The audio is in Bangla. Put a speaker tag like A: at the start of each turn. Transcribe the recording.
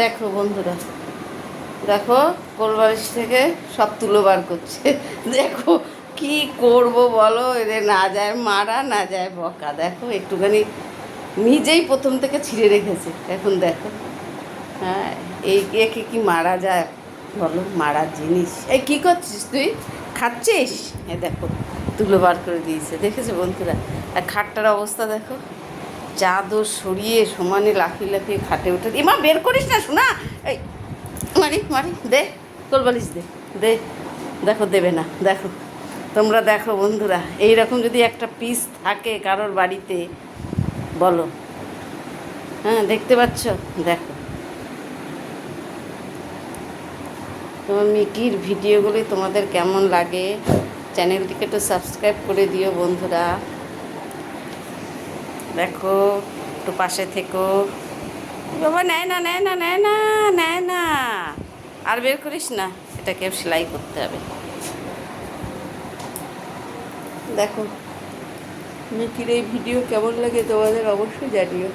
A: দেখো বন্ধুরা, দেখো কোলবালিশ থেকে সব তুলো বার করছে। দেখো কি করব বলো, এদের না যায় মারা না যায় বকা। দেখো একটুখানি নিজেই প্রথম থেকে ছিঁড়ে রেখেছে, এখন দেখো। হ্যাঁ, এই একে কি মারা যায় বলো? মারার জিনিস। এই কী করছিস তুই? খাচ্ছিস? এ দেখো তুলো বার করে দিয়েছে, দেখেছো বন্ধুরা? আর খাটটার অবস্থা দেখো, চাদর সরিয়ে সমানে লাফিয়ে লাফিয়ে খাটে উঠে। এমা বের করিস না শোনা। এই মারি মারি দে, কোলবালিশ দে দে। দেখো দেবে না। দেখো তোমরা দেখো বন্ধুরা, এইরকম যদি একটা পিস থাকে কারোর বাড়িতে বলো। হ্যাঁ দেখতে পাচ্ছ? দেখো তোমার মিকির ভিডিওগুলি তোমাদের কেমন লাগে, চ্যানেলটিকে একটু সাবস্ক্রাইব করে দিও বন্ধুরা। দেখো একটু পাশে থেকো। বাবা নেয় না নেয় না নেয় না নেয় না। আর বের করিস না, এটাকে সেলাই করতে হবে। দেখো মিকির এই ভিডিও কেমন লাগে তোমাদের অবশ্যই জানিও।